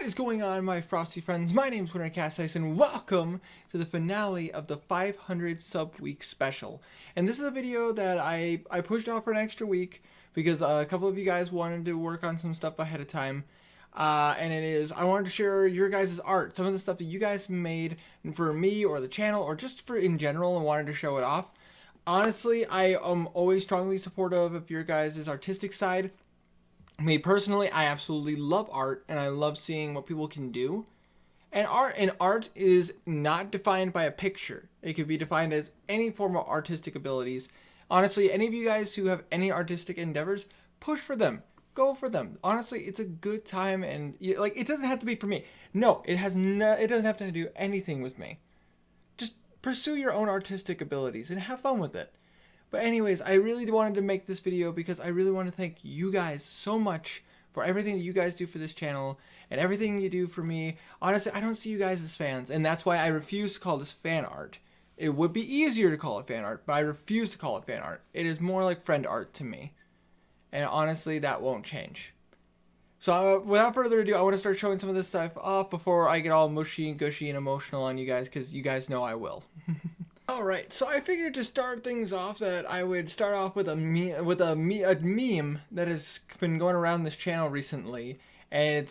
What is going on, my frosty friends? My name's Wintercasice, and welcome to the finale of the 500 sub week special. And this is a video that I pushed off for an extra week because a couple of you guys wanted to work on some stuff ahead of time. And I wanted to share your guys' art, some of the stuff that you guys made for me or the channel or just for in general, and wanted to show it off. Honestly, I am always strongly supportive of your guys' artistic side. Me personally, I absolutely love art, and I love seeing what people can do. And art is not defined by a picture. It could be defined as any form of artistic abilities. Honestly, any of you guys who have any artistic endeavors, push for them. Go for them. Honestly, it's a good time, and like, it doesn't have to be for me. No, it doesn't have to do anything with me. Just pursue your own artistic abilities and have fun with it. But anyways, I really wanted to make this video because I really want to thank you guys so much for everything that you guys do for this channel and everything you do for me. Honestly, I don't see you guys as fans, and that's why I refuse to call this fan art. It would be easier to call it fan art, but I refuse to call it fan art. It is more like friend art to me. And honestly, that won't change. So without further ado, I want to start showing some of this stuff off before I get all mushy and gushy and emotional on you guys, because you guys know I will. Alright, so I figured to start things off that I would start off with a meme that has been going around this channel recently, and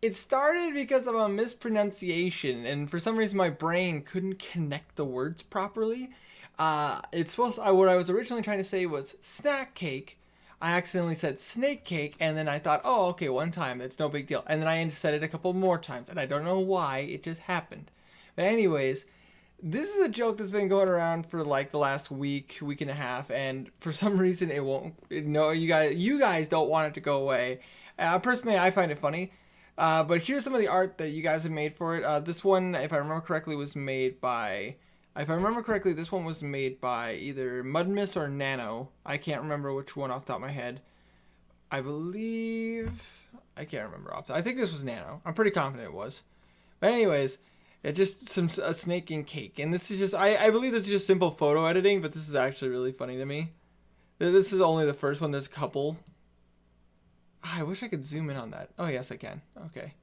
it started because of a mispronunciation, and for some reason my brain couldn't connect the words properly. What I was originally trying to say was snack cake. I accidentally said snake cake, and then I thought, oh, okay, one time, it's no big deal. And then I said it a couple more times, and I don't know why, it just happened. But anyways, this is a joke that's been going around for like the last week and a half, and for some reason it won't. No, you guys don't want it to go away. Personally, I find it funny. But here's some of the art that you guys have made for it. This one, if I remember correctly, was made by. If I remember correctly, this one was made by either Mudmiss or Nano. I can't remember which one off the top of my head. I can't remember off the. I think this was Nano. I'm pretty confident it was. But anyways. It's just a snake and cake, and this is just, I believe this is just simple photo editing, but this is actually really funny to me. This is only the first one, there's a couple. I wish I could zoom in on that. Oh yes, I can. Okay.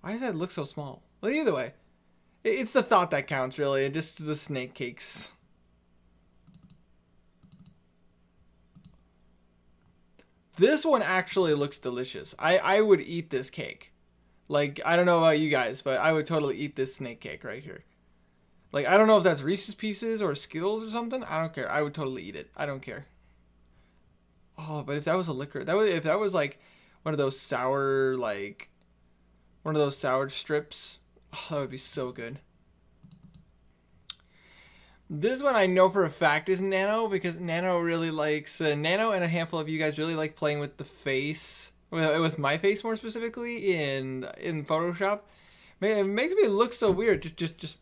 Why does that look so small? Well, either way, it's the thought that counts, really, and just the snake cakes. This one actually looks delicious. I would eat this cake. Like, I don't know about you guys, but I would totally eat this snake cake right here. Like, I don't know if that's Reese's Pieces or Skittles or something. I don't care. I would totally eat it. I don't care. Oh, but if that was a liquor, if that was like one of those sour, like, one of those sour strips, oh, that would be so good. This one I know for a fact is Nano, because Nano really likes, Nano and a handful of you guys really like playing with the face. With my face more specifically in Photoshop. It makes me look so weird. Just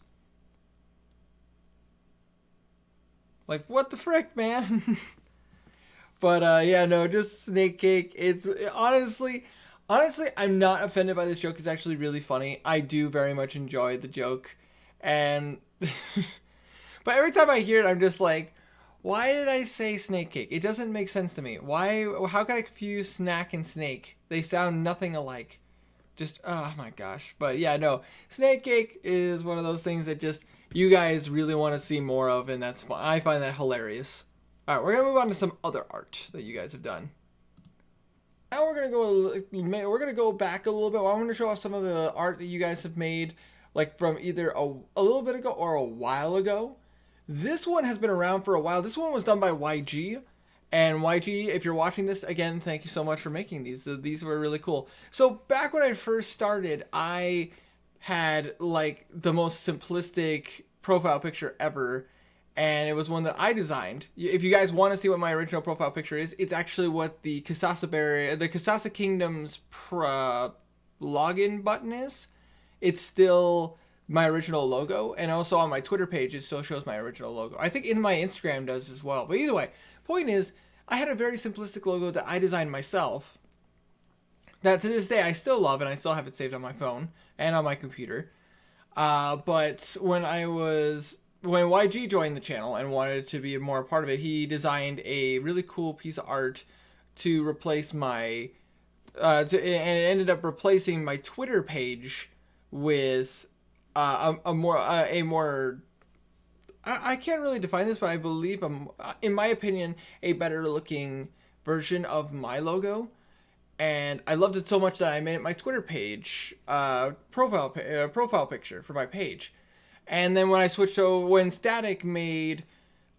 like, what the frick, man? But yeah, no, just snake cake. Honestly, I'm not offended by this joke. It's actually really funny. I do very much enjoy the joke, and but every time I hear it, I'm just like, why did I say snake cake? It doesn't make sense to me. How can I confuse snack and snake? They sound nothing alike. Just, oh my gosh. But yeah, no. Snake cake is one of those things that just, you guys really want to see more of, and that's fun. I find that hilarious. Alright, we're going to move on to some other art that you guys have done. Now we're going to go back a little bit. I want to show off some of the art that you guys have made, like from either a little bit ago or a while ago. This one has been around for a while. This one was done by YG. And YG, if you're watching this, again, thank you so much for making these. These were really cool. So back when I first started, I had like the most simplistic profile picture ever. And it was one that I designed. If you guys want to see what my original profile picture is, it's actually what the Casasa Kingdom's login button is. It's still my original logo, and also on my Twitter page it still shows my original logo. I think in my Instagram does as well. But either way, point is, I had a very simplistic logo that I designed myself that to this day I still love, and I still have it saved on my phone and on my computer. But when YG joined the channel and wanted to be more a part of it, he designed a really cool piece of art to replace my and it ended up replacing my Twitter page with a more I can't really define this, but I believe in my opinion, a better looking version of my logo. And I loved it so much that I made it my Twitter page, profile picture for my page. And then when I switched over, when Static made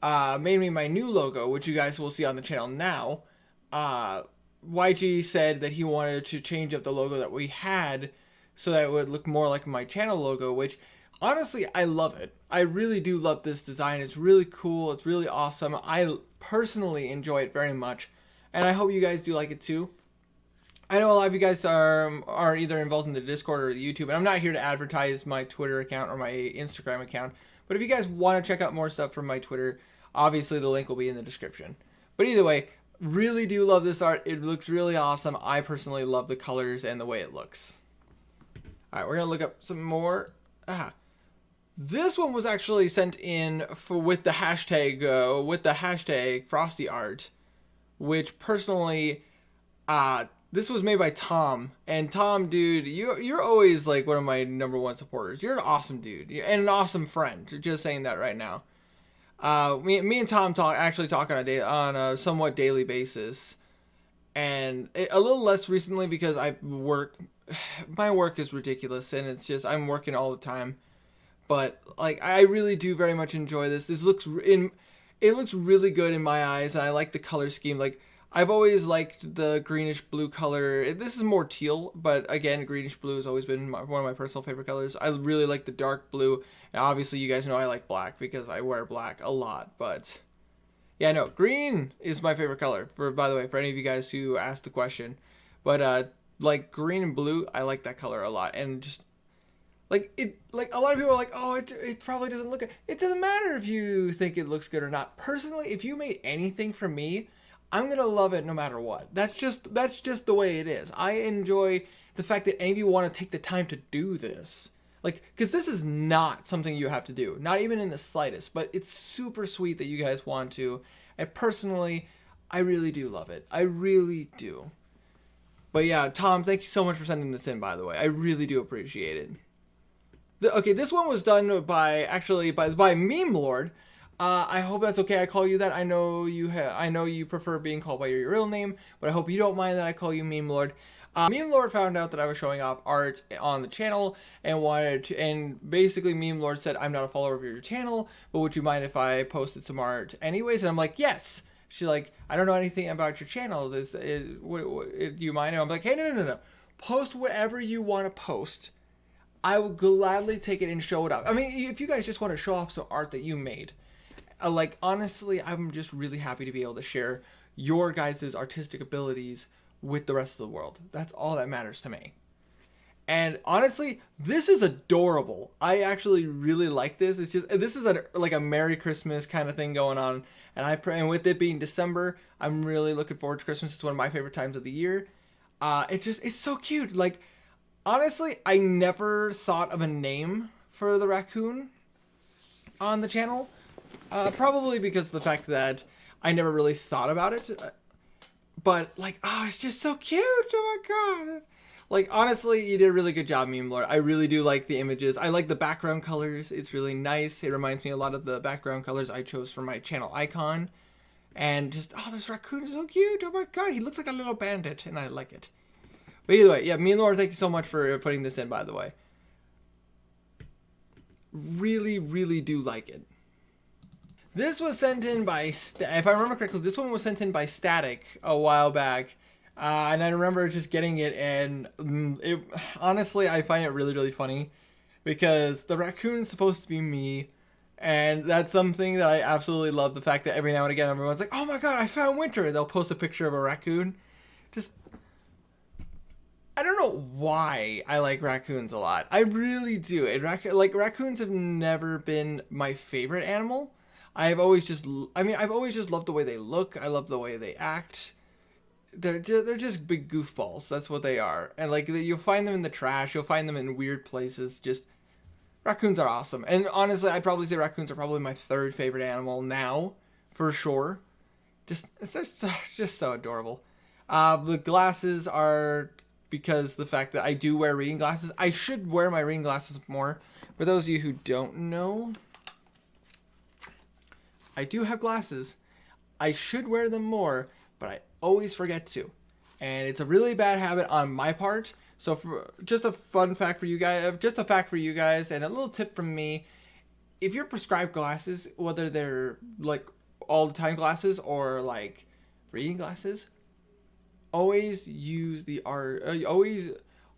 me my new logo, which you guys will see on the channel now, YG said that he wanted to change up the logo that we had so that it would look more like my channel logo, which honestly, I love it. I really do love this design. It's really cool. It's really awesome. I personally enjoy it very much, and I hope you guys do like it too. I know a lot of you guys are either involved in the Discord or the YouTube, and I'm not here to advertise my Twitter account or my Instagram account, but if you guys want to check out more stuff from my Twitter, obviously the link will be in the description. But either way, really do love this art. It looks really awesome. I personally love the colors and the way it looks. Alright, we're going to look up some more. This one was actually sent in with the hashtag frosty art, which personally, this was made by Tom. And Tom, dude, you're always like one of my #1 supporters. You're an awesome dude and an awesome friend. Just saying that right now. Me and Tom actually talk on a somewhat daily basis, and a little less recently because my work is ridiculous, and it's just I'm working all the time. But like I really do very much enjoy this. It looks really good in my eyes, and I like the color scheme. Like I've always liked the greenish blue color. This is more teal, but again, greenish blue has always been one of my personal favorite colors. I really like the dark blue, and obviously you guys know I like black because I wear black a lot. But yeah, no, green is my favorite color. By the way, for any of you guys who asked the question, but like green and blue, I like that color a lot, and just like a lot of people are like, oh, it probably doesn't look good. It doesn't matter if you think it looks good or not. Personally, if you made anything for me, I'm gonna love it no matter what. That's just the way it is. I enjoy the fact that any of you want to take the time to do this, like, because this is not something you have to do, not even in the slightest. But it's super sweet that you guys want to. And personally, I really do love it. I really do. But yeah, Tom, thank you so much for sending this in. By the way, I really do appreciate it. Okay, this one was done by Meme Lord. I hope that's okay. I call you that. I know you prefer being called by your real name, but I hope you don't mind that I call you Meme Lord. Meme Lord found out that I was showing off art on the channel and basically Meme Lord said, "I'm not a follower of your channel, but would you mind if I posted some art anyways?" And I'm like, "Yes." She's like, "I don't know anything about your channel. Do you mind?" And I'm like, "Hey, no. Post whatever you want to post. I will gladly take it and show it off. I mean, if you guys just want to show off some art that you made, like, honestly, I'm just really happy to be able to share your guys' artistic abilities with the rest of the world. That's all that matters to me." And honestly, this is adorable. I actually really like this. This is like a Merry Christmas kind of thing going on. And with it being December, I'm really looking forward to Christmas. It's one of my favorite times of the year. It's so cute. Like, honestly, I never thought of a name for the raccoon on the channel. Probably because of the fact that I never really thought about it. But, like, oh, it's just so cute. Oh, my God. Like, honestly, you did a really good job, Meme Lord. I really do like the images. I like the background colors. It's really nice. It reminds me a lot of the background colors I chose for my channel icon. And just, oh, this raccoon is so cute. Oh, my God. He looks like a little bandit, and I like it. But either way, yeah, Meme Lord, thank you so much for putting this in, by the way. Really, really do like it. This was sent in by, if I remember correctly, this one was sent in by Static a while back. And I remember just getting it, and honestly, I find it really, really funny. Because the raccoon's supposed to be me. And that's something that I absolutely love. The fact that every now and again, everyone's like, "Oh my God, I found Winter." And they'll post a picture of a raccoon. Just, I don't know why I like raccoons a lot. I really do. And raccoons have never been my favorite animal. I've always just loved the way they look. I love the way they act. They're just big goofballs. That's what they are. And like, you'll find them in the trash. You'll find them in weird places. Just, raccoons are awesome. And honestly, I'd probably say raccoons are probably my third favorite animal now, for sure. They're just so adorable. The glasses are because the fact that I do wear reading glasses. I should wear my reading glasses more. For those of you who don't know, I do have glasses. I should wear them more, but I always forget to. And it's a really bad habit on my part. So for just a fun fact for you guys, and a little tip from me, if you're prescribed glasses, whether they're like all the time glasses or like reading glasses, always use the art.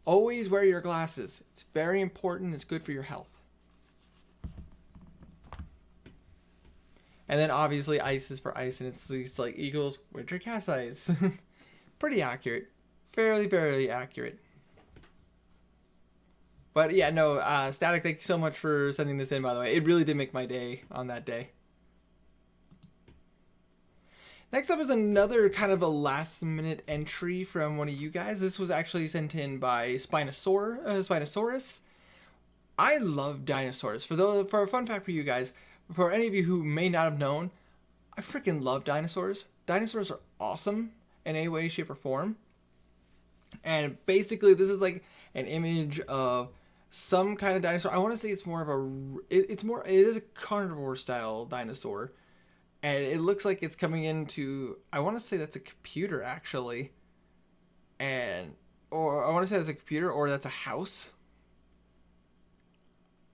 Always wear your glasses. It's very important. It's good for your health. And then obviously ice is for ice, and it's like equals Wintercasice. Pretty accurate, fairly accurate. But yeah, no, Static, thank you so much for sending this in, by the way. It really did make my day on that day. Next up is another kind of a last-minute entry from one of you guys. This was actually sent in by Spinosaurus. I love dinosaurs. For a fun fact for you guys, for any of you who may not have known, I freaking love dinosaurs. Dinosaurs are awesome in any way, shape, or form. And basically, this is like an image of some kind of dinosaur. I want to say it's more of it is a carnivore style dinosaur, and it looks like it's coming into, I want to say that's a computer actually, or I want to say that's a computer or that's a house.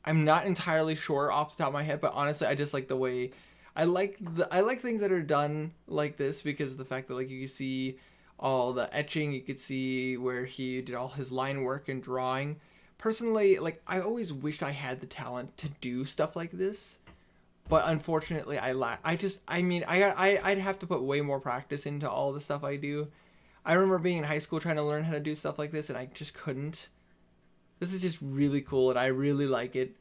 I'm not entirely sure off the top of my head, but honestly, I just like the way I like things that are done like this, because of the fact that like you can see all the etching, you could see where he did all his line work and drawing. Personally, like, I always wished I had the talent to do stuff like this, but unfortunately I'd have to put way more practice into all the stuff I do. I remember being in high school trying to learn how to do stuff like this, and I just couldn't. This is just really cool, and I really like it.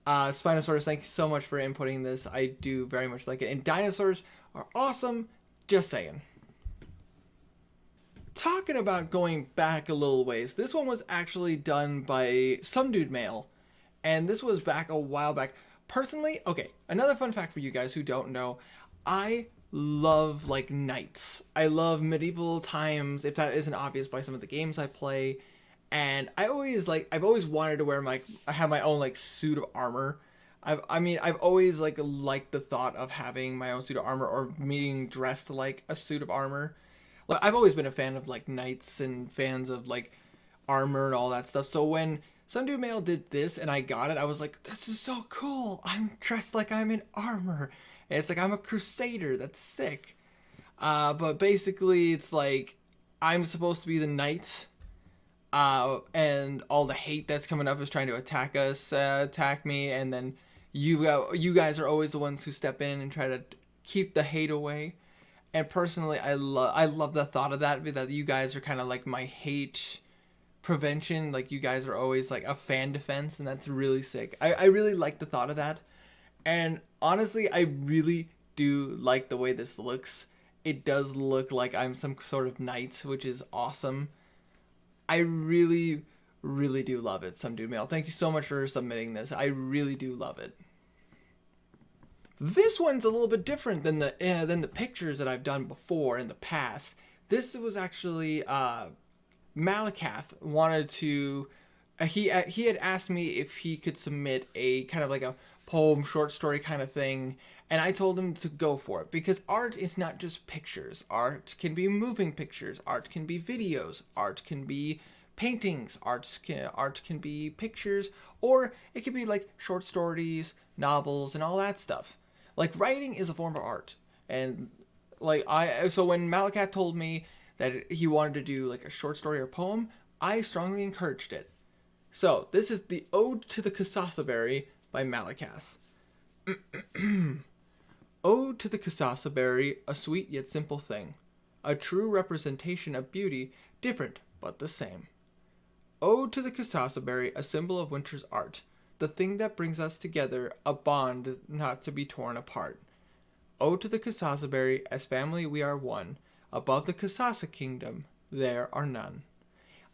Spinosaurus, thank you so much for inputting this. I do very much like it, and dinosaurs are awesome, just saying. Talking about going back a little ways, this one was actually done by some dude male, and this was back a while back. Personally, okay, another fun fact for you guys who don't know, I love like knights. I love medieval times, if that isn't obvious by some of the games I play, and I've always wanted to wear I have my own like suit of armor. I've always liked the thought of having my own suit of armor or being dressed like a suit of armor. Like, I've always been a fan of like knights and fans of like armor and all that stuff. So when some dude male did this and I got it, I was like, this is so cool. I'm dressed like I'm in armor. And it's like I'm a crusader. That's sick. But basically it's like I'm supposed to be the knight. And all the hate that's coming up is trying to attack me. And then you guys are always the ones who step in and try to keep the hate away. And personally, I love the thought of that you guys are kind of like my hate prevention. Like, you guys are always like a fan defense, and that's really sick. I really like the thought of that. And honestly, I really do like the way this looks. It does look like I'm some sort of knight, which is awesome. I really do love it, some dude male. Thank you so much for submitting this. I really do love it. This one's a little bit different than the pictures that I've done before in the past. This was actually Malakath wanted to. He had asked me if he could submit a kind of like a poem, short story kind of thing, and I told him to go for it, because art is not just pictures. Art can be moving pictures. Art can be videos. Art can be paintings. Art can be pictures, or it could be like short stories, novels, and all that stuff. Like, writing is a form of art. And so when Malakath told me that he wanted to do like a short story or poem, I strongly encouraged it. So this is the Ode to the Casasaberry by Malakath. Ode to the Casasaberry, a sweet yet simple thing, a true representation of beauty, different but the same. Ode to the Casasaberry, a symbol of winter's art, the thing that brings us together, a bond not to be torn apart. Ode to the Casasaberry, as family we are one, above the Casasa kingdom, there are none.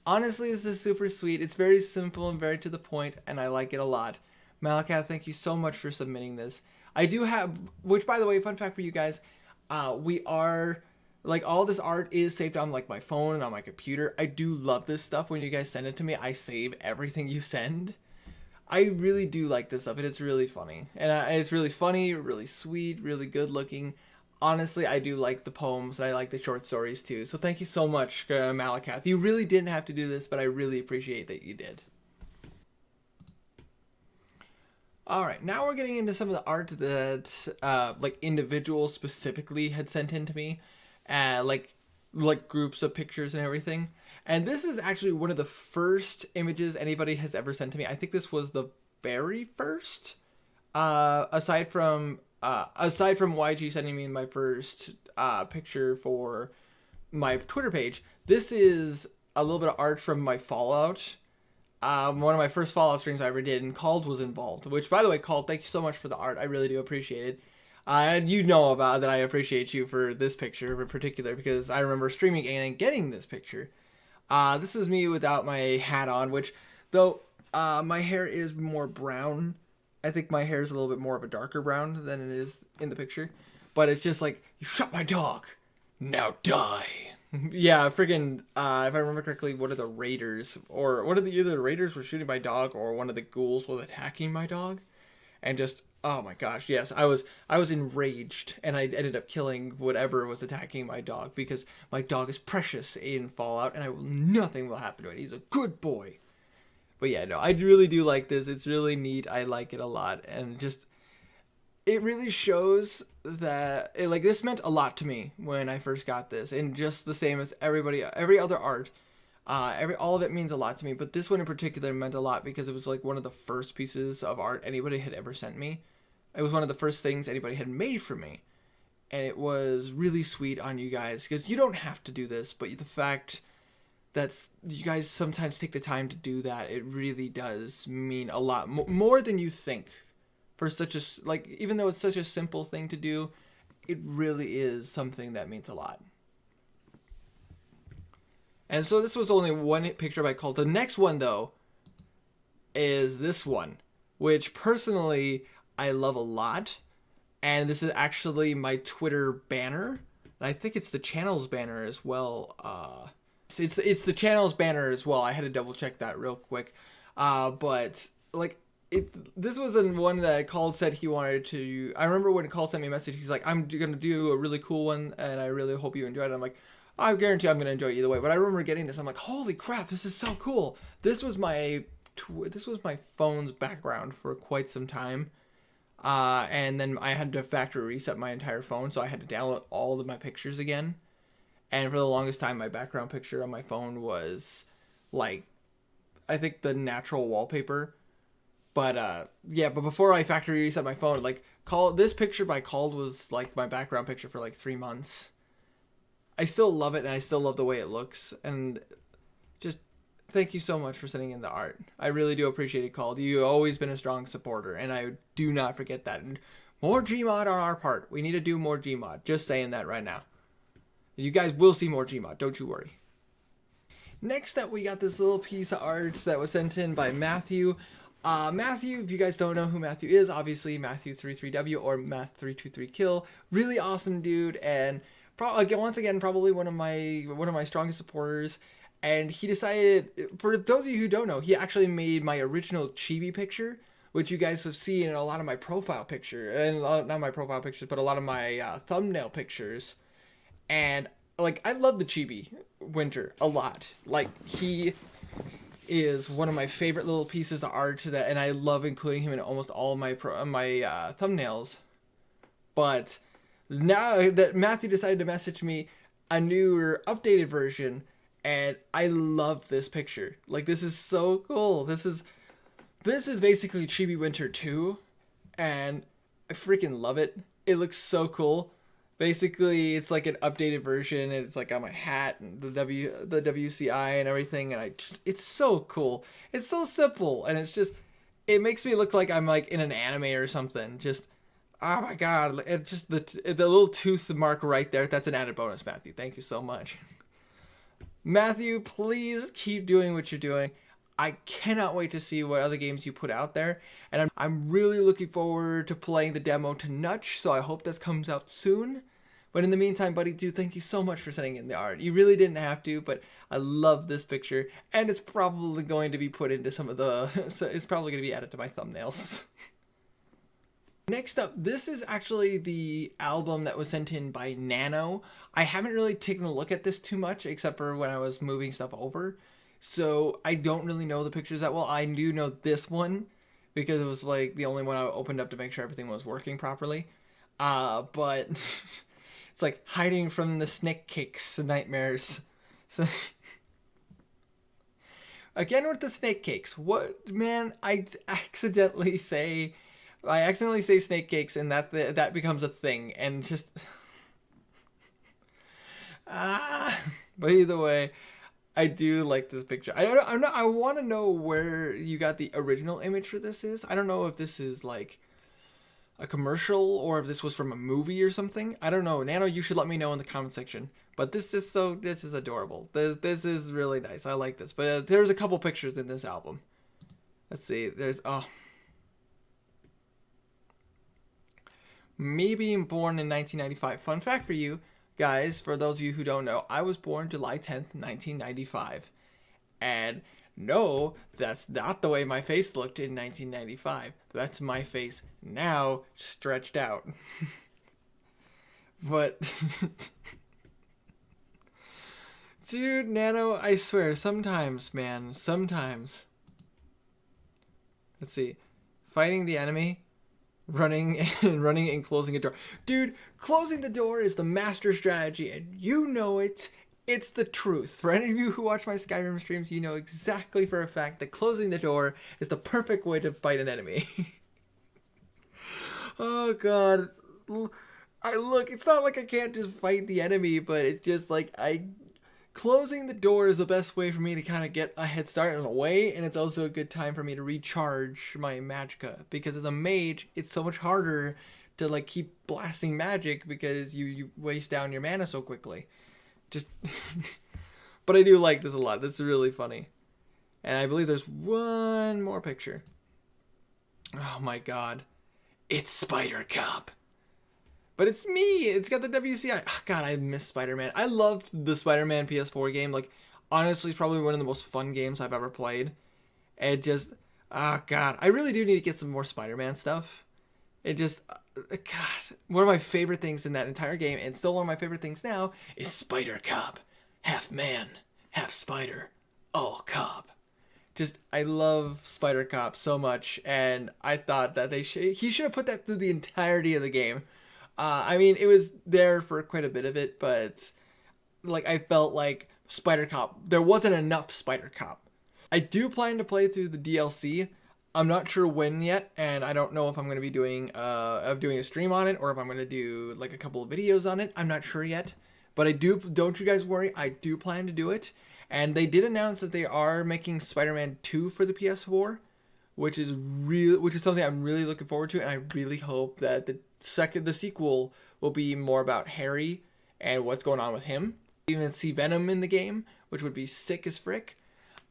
Honestly, this is super sweet. It's very simple and very to the point, and I like it a lot. Malakath, thank you so much for submitting this. I do have, which by the way, fun fact for you guys, we are Like, all this art is saved on, like, my phone and on my computer. I do love this stuff. When you guys send it to me, I save everything you send. I really do like this stuff, and it's really funny. And it's really funny, really sweet, really good looking. Honestly, I do like the poems, and I like the short stories too. So thank you so much, Malakath. You really didn't have to do this, but I really appreciate that you did. Alright, now we're getting into some of the art that like individuals specifically had sent in to me. Like groups of pictures and everything. And this is actually one of the first images anybody has ever sent to me. I think this was the very first, aside from YG sending me my first picture for my Twitter page. This is a little bit of art from my Fallout. One of my first Fallout streams I ever did, and Called was involved. Which, by the way, Called, thank you so much for the art. I really do appreciate it. And you know about that I appreciate you for this picture in particular, because I remember streaming and getting this picture. This is me without my hat on, which, though my hair is more brown. I think my hair is a little bit more of a darker brown than it is in the picture. But it's just like, you shot my dog, now die. Yeah, friggin', if I remember correctly, one of the raiders, or one of either the raiders were shooting my dog, or one of the ghouls was attacking my dog. And just, oh my gosh, yes, I was enraged, and I ended up killing whatever was attacking my dog, because my dog is precious in Fallout, and nothing will happen to it. He's a good boy. But yeah, no, I really do like this. It's really neat. I like it a lot, and just, it really shows that, like, this meant a lot to me when I first got this, and just the same as every other art. All of it means a lot to me, but this one in particular meant a lot because it was like one of the first pieces of art anybody had ever sent me. It was one of the first things anybody had made for me, and it was really sweet on you guys, because you don't have to do this, but the fact that you guys sometimes take the time to do that, it really does mean a lot more than you think. For such a, like, even though it's such a simple thing to do, it really is something that means a lot. And so this was only one picture by Cult. The next one, though, is this one, which personally I love a lot. And this is actually my Twitter banner. And I think it's the channel's banner as well. It's the channel's banner as well. I had to double check that real quick. But like, this was one that Called said he wanted to. I remember when Called sent me a message, he's like, I'm gonna do a really cool one, and I really hope you enjoy it. I'm like, I guarantee I'm gonna enjoy it either way. But I remember getting this, I'm like, holy crap, this is so cool. This was my phone's background for quite some time, and then I had to factory reset my entire phone, so I had to download all of my pictures again. And for the longest time, my background picture on my phone was like, I think the natural wallpaper. But yeah, but before I factory reset my phone, like, this picture by Called was like my background picture for like 3 months. I still love it, and I still love the way it looks, and just thank you so much for sending in the art. I really do appreciate it, Called. You've always been a strong supporter, and I do not forget that. And more Gmod on our part. We need to do more Gmod. Just saying that right now. You guys will see more Gmod, don't you worry. Next up, we got this little piece of art that was sent in by Matthew. Matthew, if you guys don't know who Matthew is, obviously Matthew33W or Math323Kill. Really awesome dude, and once again, probably one of my strongest supporters. And he decided, for those of you who don't know, he actually made my original chibi picture, which you guys have seen in a lot of my profile picture, and not my profile pictures, but a lot of my thumbnail pictures. And like, I love the chibi Winter a lot. Like, he is one of my favorite little pieces of art and I love including him in almost all of my thumbnails. But now that Matthew decided to message me a newer, updated version, and I love this picture. Like, this is so cool. This is basically Chibi Winter 2, and I freaking love it. It looks so cool. Basically, it's like an updated version. It's like on my hat and the WCI and everything, and it's so cool. It's so simple, and it makes me look like I'm like in an anime or something. Just, oh my god, it just the little tooth mark right there. That's an added bonus, Matthew. Thank you so much. Matthew, please keep doing what you're doing. I cannot wait to see what other games you put out there, and I'm really looking forward to playing the demo to Nutch, so I hope this comes out soon. But in the meantime, buddy, dude, thank you so much for sending in the art. You really didn't have to, but I love this picture, and it's probably going to be put into some of the, so it's probably going to be added to my thumbnails. Next up, this is actually the album that was sent in by Nano. I haven't really taken a look at this too much, except for when I was moving stuff over. So I don't really know the pictures that well. I do know this one, because it was like the only one I opened up to make sure everything was working properly. But it's like hiding from the snake cakes nightmares. So again with the snake cakes. What, man, I accidentally say snake cakes, and that becomes a thing, and just but either way, I do like this picture. I want to know where you got the original image for this is. I don't know if this is like a commercial or if this was from a movie or something. I don't know. Nano, you should let me know in the comment section. But this is adorable. This is really nice. I like this. But there's a couple pictures in this album. Let's see. There's me being born in 1995. Fun fact for you guys, for those of you who don't know, I was born July 10th, 1995. And no, that's not the way my face looked in 1995. That's my face now, stretched out. But dude, Nano, I swear, sometimes, man, sometimes. Let's see. Fighting the enemy, running and closing a door. Dude, closing the door is the master strategy, and you know it. It's the truth. For any of you who watch my Skyrim streams, you know exactly for a fact that closing the door is the perfect way to fight an enemy. Oh god. It's not like I can't just fight the enemy, but it's just like closing the door is the best way for me to kind of get a head start in a way, and it's also a good time for me to recharge my magicka, because as a mage, it's so much harder to like keep blasting magic because you waste down your mana so quickly. Just but I do like this a lot. This is really funny. And I believe there's one more picture. Oh my god. It's Spider Cop. But it's me. It's got the WCI. Oh, god, I miss Spider-Man. I loved the Spider-Man PS4 game. Like, honestly, it's probably one of the most fun games I've ever played. And just, oh god, I really do need to get some more Spider-Man stuff. It just, god, one of my favorite things in that entire game, and still one of my favorite things now, is Spider Cop. Half man, half spider, all cop. Just, I love Spider Cop so much, and I thought that he should have put that through the entirety of the game. I mean, it was there for quite a bit of it, but like I felt like Spider Cop, there wasn't enough Spider Cop. I do plan to play through the DLC. I'm not sure when yet, and I don't know if I'm going to be doing a stream on it or if I'm going to do like a couple of videos on it. I'm not sure yet, but don't you guys worry, I do plan to do it. And they did announce that they are making Spider-Man 2 for the PS4, which is something I'm really looking forward to, and I really hope that the sequel will be more about Harry and what's going on with him. Even see Venom in the game, which would be sick as frick.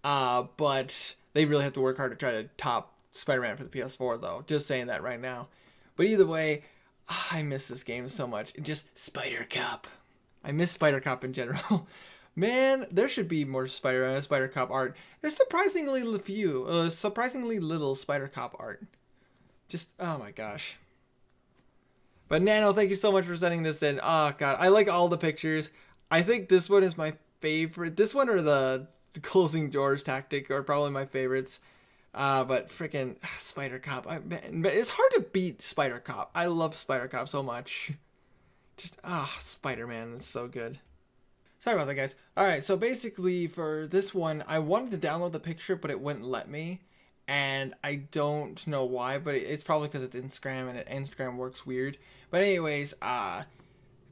But they really have to work hard to try to top Spider-Man for the PS4, though. Just saying that right now. But either way, I miss this game so much. Just Spider Cop. I miss Spider Cop in general. Man, there should be more Spider Cop art. There's surprisingly little Spider Cop art. Just, oh my gosh. But Nano, thank you so much for sending this in. Oh god, I like all the pictures. I think this one is my favorite. This one or the closing doors tactic are probably my favorites. But freaking Spider Cop, it's hard to beat Spider Cop. I love Spider Cop so much. Just, Spider-Man is so good. Sorry about that, guys. Alright, so basically for this one, I wanted to download the picture, but it wouldn't let me. And I don't know why, but it's probably because it's Instagram, and Instagram works weird. But anyways,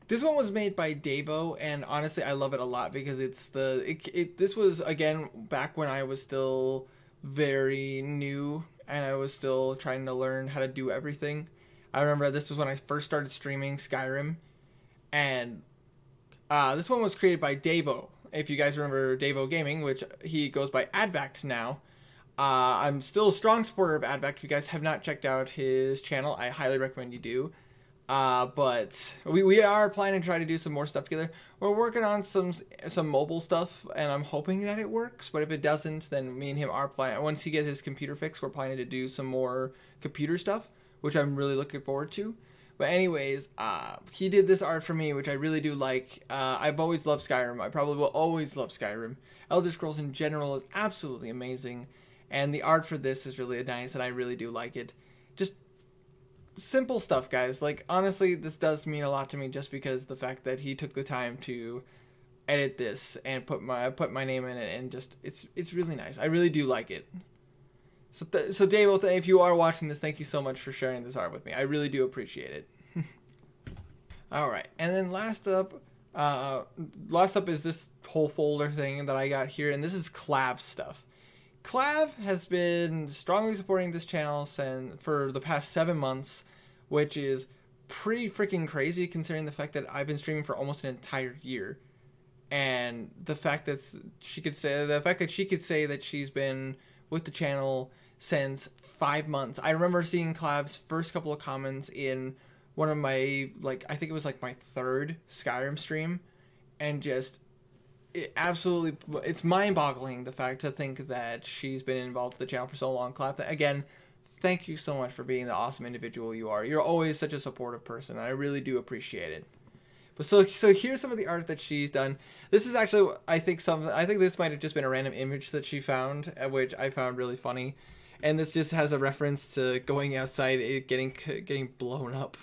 this one was made by Davo, and honestly, I love it a lot because this was, again, back when I was still very new, and I was still trying to learn how to do everything. I remember this was when I first started streaming Skyrim, and this one was created by Davo. If you guys remember Davo Gaming, which he goes by Advact now. I'm still a strong supporter of Advact. If you guys have not checked out his channel, I highly recommend you do. But we are planning to try to do some more stuff together. We're working on some mobile stuff, and I'm hoping that it works. But if it doesn't, then me and him are planning. Once he gets his computer fixed, we're planning to do some more computer stuff, which I'm really looking forward to. But anyways, he did this art for me, which I really do like. I've always loved Skyrim. I probably will always love Skyrim. Elder Scrolls in general is absolutely amazing, and the art for this is really nice, and I really do like it. Just simple stuff, guys. Like, honestly, this does mean a lot to me just because the fact that he took the time to edit this and put my name in it, and just it's really nice. I really do like it. So Dave, if you are watching this, thank you so much for sharing this art with me. I really do appreciate it. All right, and then last up is this whole folder thing that I got here, and this is Clav's stuff. Clav has been strongly supporting this channel for the past 7 months, which is pretty freaking crazy considering the fact that I've been streaming for almost an entire year, and the fact that she could say that she's been with the channel since 5 months. I remember seeing Clav's first couple of comments in one of my, I think it was my third Skyrim stream, and just it's mind-boggling the fact to think that she's been involved with the channel for so long. Clav, again, thank you so much for being the awesome individual you are. You're always such a supportive person, and I really do appreciate it. But so here's some of the art that she's done. This is actually, I think this might have just been a random image that she found, which I found really funny. And this just has a reference to going outside, getting blown up,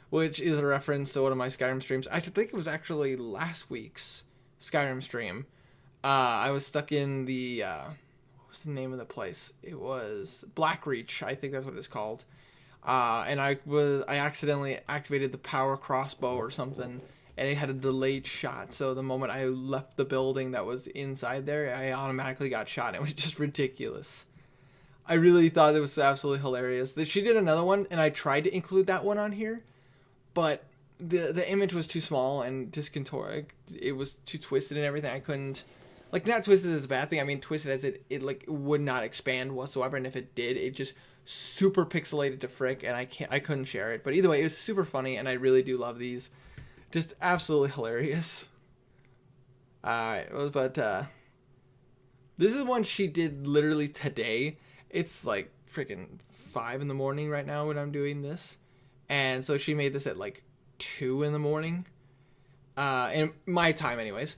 which is a reference to one of my Skyrim streams. I think it was actually last week's Skyrim stream. I was stuck in the what was the name of the place? It was Blackreach, I think that's what it's called. And I accidentally activated the power crossbow or something, and it had a delayed shot. So the moment I left the building that was inside there, I automatically got shot. It was just ridiculous. I really thought it was absolutely hilarious. She did another one, and I tried to include that one on here, but the image was too small and discontorted. It was too twisted and everything. I couldn't, not twisted is a bad thing. I mean twisted as it would not expand whatsoever, and if it did, it just super pixelated to frick, and I couldn't share it. But either way, it was super funny, and I really do love these. Just absolutely hilarious. Alright, but this is one she did literally today. It's freaking 5 in the morning right now when I'm doing this, and so she made this at 2 in the morning, in my time anyways.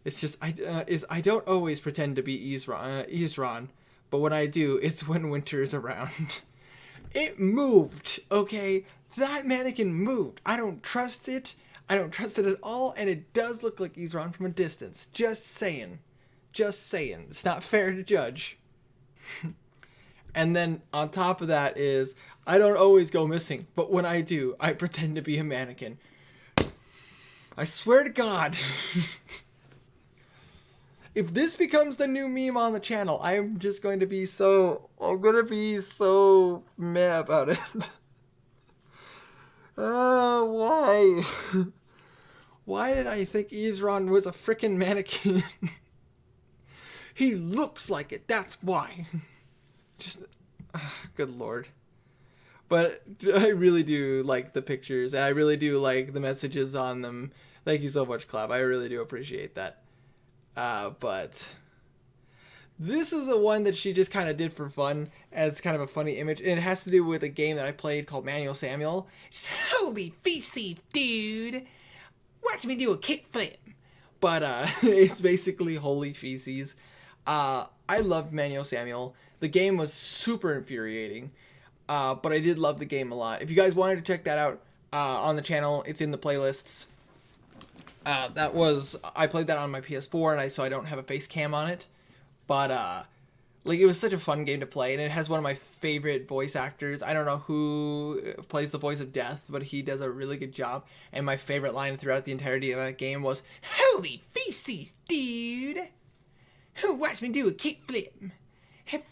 It's just I don't always pretend to be Isran, but when I do, it's when winter is around. It moved, okay? That mannequin moved. I don't trust it. I don't trust it at all, and it does look like Isran from a distance. Just saying. Just saying. It's not fair to judge. And then on top of that is, I don't always go missing, but when I do, I pretend to be a mannequin. I swear to God. If this becomes the new meme on the channel, I'm going to be so mad about it. Why? Why did I think Isran was a frickin' mannequin? He looks like it, that's why. Just, good lord. But I really do like the pictures, and I really do like the messages on them. Thank you so much, Clav. I really do appreciate that. But this is the one that she just kind of did for fun, as kind of a funny image, and it has to do with a game that I played called Manual Samuel. Holy feces, dude! Watch me do a kickflip! But it's basically holy feces. I loved Manual Samuel. The game was super infuriating, but I did love the game a lot. If you guys wanted to check that out on the channel, it's in the playlists. I played that on my PS4, and so I don't have a face cam on it. But it was such a fun game to play, and it has one of my favorite voice actors. I don't know who plays the voice of Death, but he does a really good job. And my favorite line throughout the entirety of that game was, "Holy feces, dude! Watch me do a kickflip!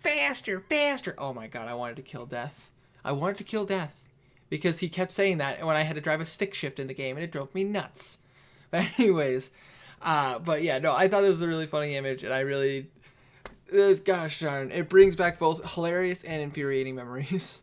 Faster, faster!" Oh my god, I wanted to kill Death. I wanted to kill Death because he kept saying that when I had to drive a stick shift in the game, and it drove me nuts. But anyways, but yeah, no, I thought it was a really funny image, and I really, gosh darn, it brings back both hilarious and infuriating memories.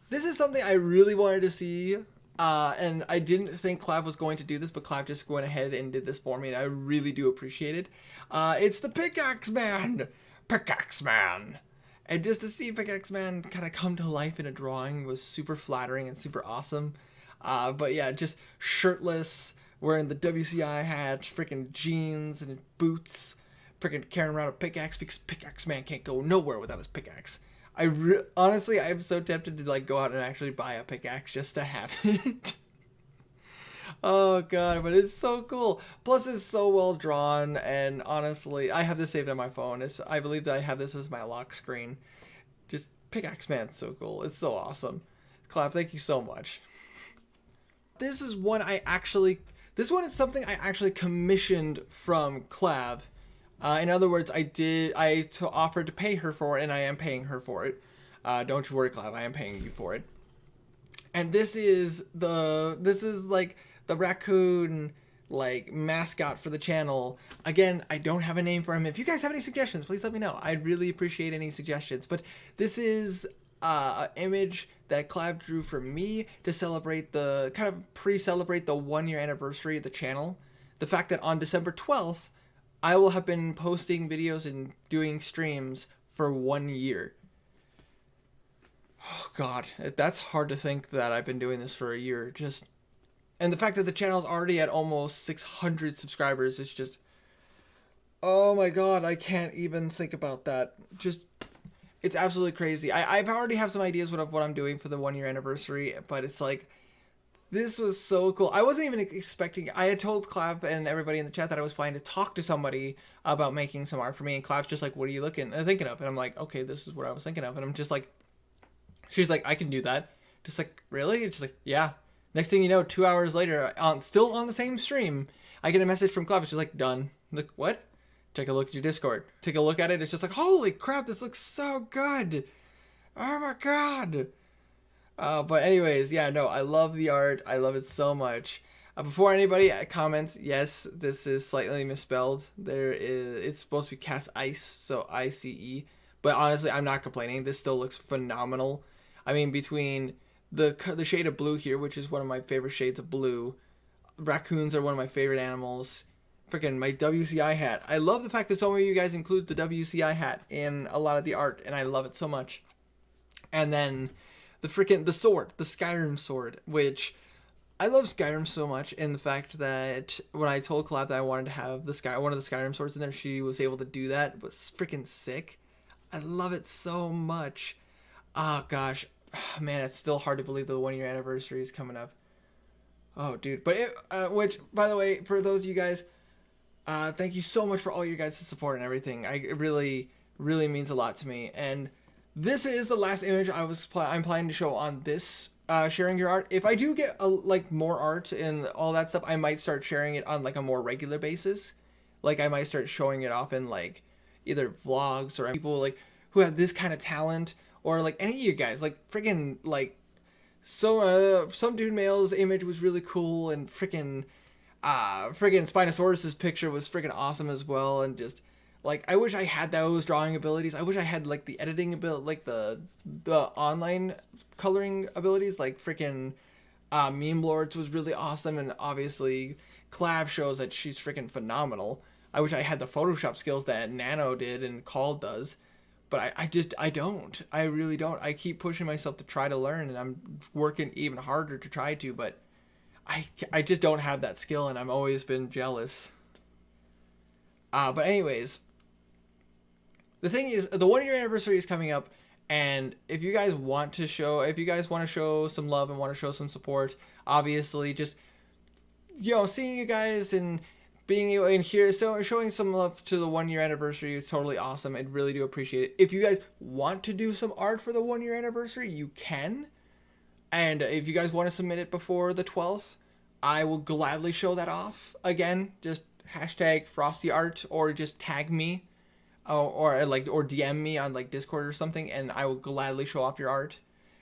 This is something I really wanted to see And I didn't think Clav was going to do this, but Clav just went ahead and did this for me, and I really do appreciate it. It's the Pickaxe Man! Pickaxe Man! And just to see Pickaxe Man kind of come to life in a drawing was super flattering and super awesome. But yeah, just shirtless, wearing the WCI hat, freaking jeans and boots, freaking carrying around a pickaxe because Pickaxe Man can't go nowhere without his pickaxe. Honestly, I'm so tempted to like go out and actually buy a pickaxe just to have it. Oh god, but it's so cool. Plus, it's so well drawn, and honestly, I have this saved on my phone. I believe that I have this as my lock screen. Just Pickaxe Man's so cool. It's so awesome. Clap, thank you so much. This is one This one is something I actually commissioned from Clav. In other words, I offered to pay her for it, and I am paying her for it. Don't you worry, Clav, I am paying you for it. And this is like the raccoon like mascot for the channel. Again, I don't have a name for him. If you guys have any suggestions, please let me know. I'd really appreciate any suggestions. But this is an image that Clav drew for me to celebrate pre-celebrate the 1-year anniversary of the channel. The fact that on December 12th, I will have been posting videos and doing streams for 1 year. Oh god, that's hard to think that I've been doing this for a year. And the fact that the channel is already at almost 600 subscribers is just, oh my god, I can't even think about that. It's absolutely crazy. I've already have some ideas of what I'm doing for the 1-year anniversary, but it's like, this was so cool. I wasn't even expecting. I had told Clav and everybody in the chat that I was planning to talk to somebody about making some art for me, and Clav's just like, "What are you thinking of?" And I'm like, "Okay, this is what I was thinking of." And I'm just like, she's like, "I can do that." Just like, really? It's just like, yeah. Next thing you know, 2 hours later, still on the same stream, I get a message from Clav. She's like, "Done." I'm like, what? Take a look at your Discord. Take a look at it. It's just like, holy crap, this looks so good. Oh my god. But anyways, yeah, no, I love the art. I love it so much. Before anybody comments, yes, this is slightly misspelled. It's supposed to be cast ice, so ICE. But honestly, I'm not complaining. This still looks phenomenal. I mean, between the shade of blue here, which is one of my favorite shades of blue. Raccoons are one of my favorite animals. Freaking my WCI hat. I love the fact that so many of you guys include the WCI hat in a lot of the art, and I love it so much. And then the sword, the Skyrim sword, which I love Skyrim so much, and the fact that when I told Clav that I wanted to have one of the Skyrim swords in there, she was able to do that. It was freaking sick. I love it so much. Oh gosh, man, it's still hard to believe the 1-year anniversary is coming up. Oh dude, but which, by the way, for those of you guys, thank you so much for all your guys' support and everything. It really means a lot to me. And this is the last image I'm planning to show on this sharing your art. If I do get like more art and all that stuff, I might start sharing it on like a more regular basis. Like I might start showing it off in like either vlogs or people like who have this kind of talent, or like any of you guys, like freaking like some dude male's image was really cool, and freaking Spinosaurus's picture was freaking awesome as well. And just like, I wish I had those drawing abilities. I wish I had like the editing ability, like the online coloring abilities. Like freaking Meme Lords was really awesome, and obviously Clav shows that she's freaking phenomenal. I wish I had the Photoshop skills that Nano did and Call does, but I don't. I really don't. I keep pushing myself to try to learn, and I'm working even harder to try to, but I just don't have that skill, and I've always been jealous. But anyways, the thing is, the 1-year anniversary is coming up, and if you guys want to show some love and want to show some support, obviously just, seeing you guys and being able in here, so showing some love to the 1-year anniversary is totally awesome. I really do appreciate it. If you guys want to do some art for the 1-year anniversary, you can. And if you guys want to submit it before the 12th, I will gladly show that off. Again, just hashtag frosty art, or just tag me, or DM me on like Discord or something, and I will gladly show off your art.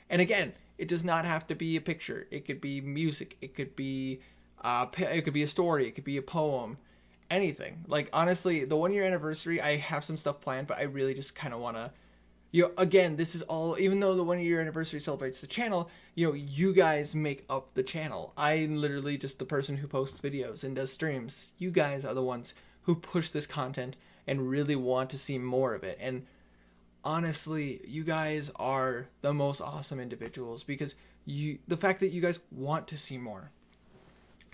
And again, it does not have to be a picture. It could be music. It could be a story. It could be a poem. Anything. Like honestly, the 1-year anniversary, I have some stuff planned, but I really just kind of want to again, this is all, even though the 1 year anniversary celebrates the channel, you guys make up the channel. I'm literally just the person who posts videos and does streams. You guys are the ones who push this content and really want to see more of it. And honestly, you guys are the most awesome individuals, because the fact that you guys want to see more.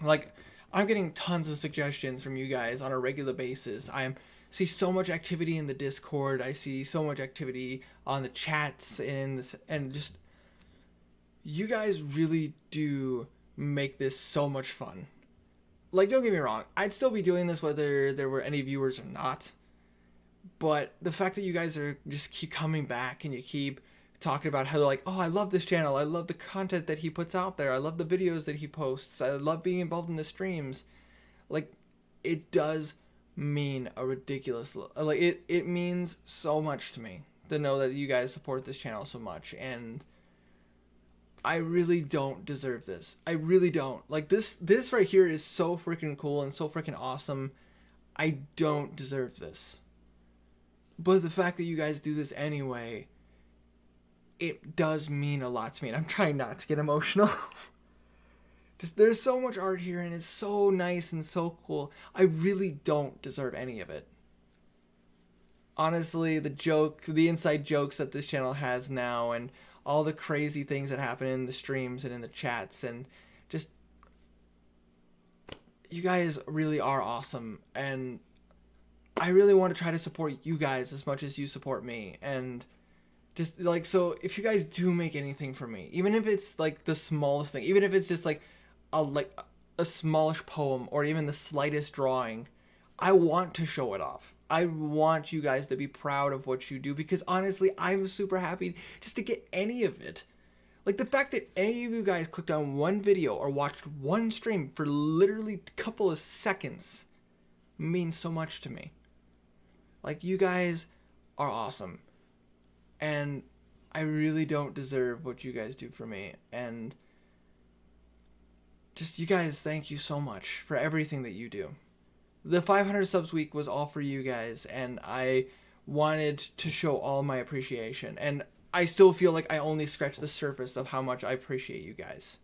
Like, I'm getting tons of suggestions from you guys on a regular basis. I see so much activity in the Discord. I see so much activity on the chats and just, you guys really do make this so much fun. Like, don't get me wrong, I'd still be doing this whether there were any viewers or not. But the fact that you guys just keep coming back and you keep talking about how, like, oh, I love this channel, I love the content that he puts out there, I love the videos that he posts, I love being involved in the streams, like, it does mean a ridiculous, like, it means so much to me to know that you guys support this channel so much. And I really don't deserve this. I really don't. Like, this right here is so freaking cool and so freaking awesome. I don't deserve this. But the fact that you guys do this anyway, it does mean a lot to me. And I'm trying not to get emotional. Just, there's so much art here and it's so nice and so cool. I really don't deserve any of it. Honestly, the inside jokes that this channel has now, and all the crazy things that happen in the streams and in the chats, and just, you guys really are awesome. And I really want to try to support you guys as much as you support me. And just, like, so if you guys do make anything for me, even if it's like the smallest thing, even if it's just like a smallish poem or even the slightest drawing, I want to show it off. I want you guys to be proud of what you do, because honestly, I'm super happy just to get any of it. Like, the fact that any of you guys clicked on one video or watched one stream for literally a couple of seconds means so much to me. Like, you guys are awesome. And I really don't deserve what you guys do for me. And just, you guys, thank you so much for everything that you do. The 500 subs week was all for you guys, and I wanted to show all my appreciation. And I still feel like I only scratched the surface of how much I appreciate you guys.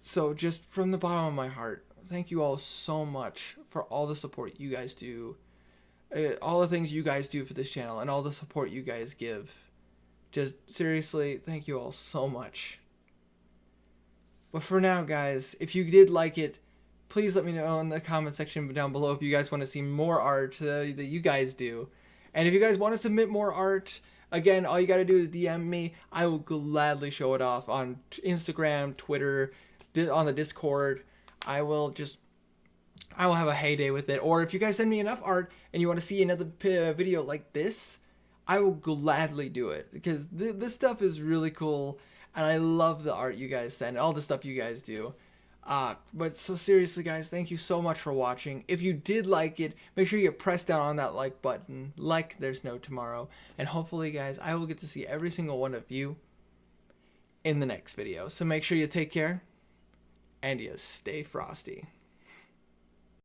So just from the bottom of my heart, thank you all so much for all the support you guys do. All the things you guys do for this channel and all the support you guys give. Just seriously, thank you all so much. But for now, guys, if you did like it, please let me know in the comment section down below if you guys want to see more art that you guys do. And if you guys want to submit more art, again, all you got to do is DM me. I will gladly show it off on Instagram, Twitter, on the Discord. I will have a heyday with it. Or if you guys send me enough art and you want to see another video like this, I will gladly do it, because this stuff is really cool and I love the art you guys send, all the stuff you guys do. But so seriously, guys, thank you so much for watching. If you did like it, make sure you press down on that like button, like there's no tomorrow. And hopefully, guys, I will get to see every single one of you in the next video. So make sure you take care and you stay frosty.